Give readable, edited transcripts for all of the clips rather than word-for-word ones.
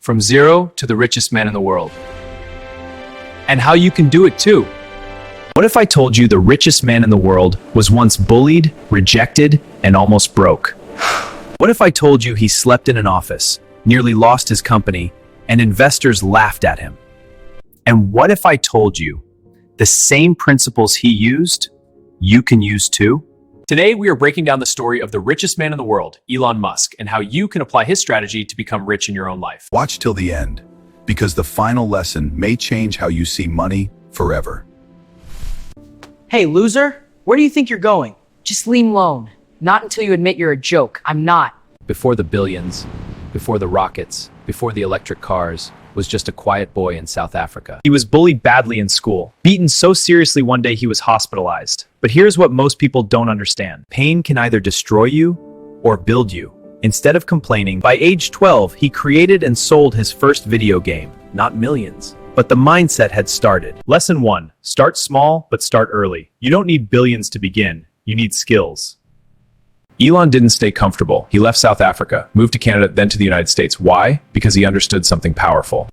from zero to the richest man in the world. And how you can do it too. What if I told you the richest man in the world was once bullied, rejected, and almost broke? What if I told you he slept in an office, nearly lost his company, and investors laughed at him? And what if I told you the same principles he used, you can use too? Today, we are breaking down the story of the richest man in the world, Elon Musk, and how you can apply his strategy to become rich in your own life. Watch till the end, because the final lesson may change how you see money forever. Hey, loser, where do you think you're going? Just leave me alone. Not until you admit you're a joke. I'm not. Before the billions, before the rockets, before the electric cars, was just a quiet boy in South Africa. He was bullied badly in school, beaten so seriously one day he was hospitalized. But here's what most people don't understand. Pain can either destroy you or build you. Instead of complaining, by age 12, he created and sold his first video game, not millions. But the mindset had started. Lesson 1, start small, but start early. You don't need billions to begin, you need skills. Elon didn't stay comfortable. He left South Africa, moved to Canada, then to the United States. Why? Because he understood something powerful.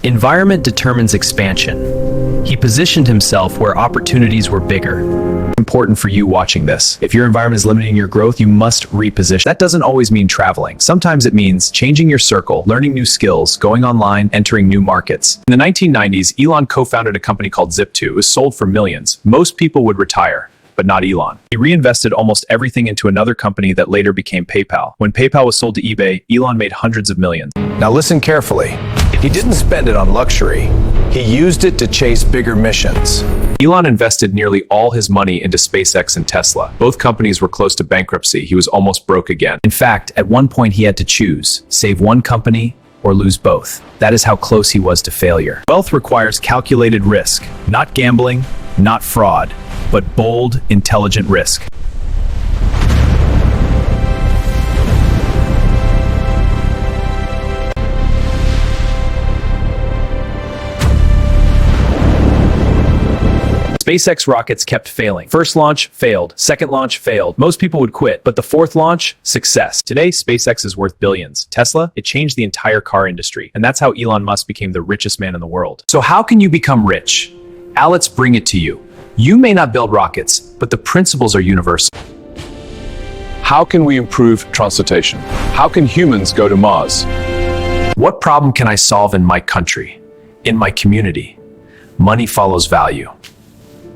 Environment determines expansion. He positioned himself where opportunities were bigger. Important for you watching this. If your environment is limiting your growth, you must reposition. That doesn't always mean traveling. Sometimes it means changing your circle, learning new skills, going online, entering new markets. In the 1990s, Elon co-founded a company called Zip2. It was sold for millions. Most people would retire, but not Elon. He reinvested almost everything into another company that later became PayPal. When PayPal was sold to eBay, Elon made hundreds of millions. Now listen carefully. He didn't spend it on luxury. He used it to chase bigger missions. Elon invested nearly all his money into SpaceX and Tesla. Both companies were close to bankruptcy. He was almost broke again. In fact, at one point he had to choose, save one company or lose both. That is how close he was to failure. Wealth requires calculated risk, not gambling, not fraud, but bold, intelligent risk. SpaceX rockets kept failing. First launch failed. Second launch failed. Most people would quit, but the fourth launch, success. Today, SpaceX is worth billions. Tesla, it changed the entire car industry. And that's how Elon Musk became the richest man in the world. So how can you become rich? Let's bring it to you. You may not build rockets, but the principles are universal. How can we improve transportation? How can humans go to Mars? What problem can I solve in my country, in my community? Money follows value.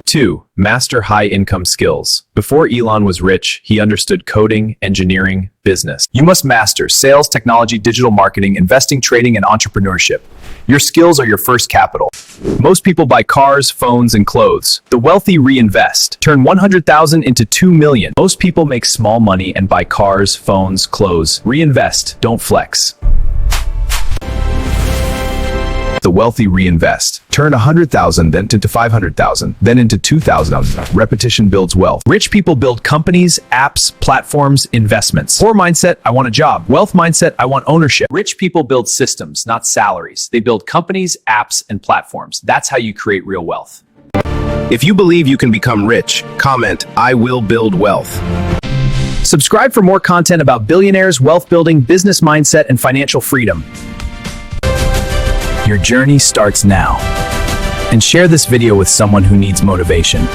2. Master high-income skills. Before Elon was rich, he understood coding, engineering, business. You must master sales, technology, digital marketing, investing, trading, and entrepreneurship. Your skills are your first capital. Most people buy cars, phones, and clothes. The wealthy reinvest. Turn 100,000 into 2 million. Most people make small money and buy cars, phones, clothes. Reinvest, don't flex. The wealthy reinvest. Turn 100,000 then into 500,000, then into 2,000. Repetition builds wealth. Rich people build companies, apps, platforms, investments. Poor mindset, I want a job. Wealth mindset, I want ownership. Rich people build systems, not salaries. They build companies, apps, and platforms. That's how you create real wealth. If you believe you can become rich, comment, I will build wealth. Subscribe for more content about billionaires, wealth building, business mindset, and financial freedom. Your journey starts now. And share this video with someone who needs motivation.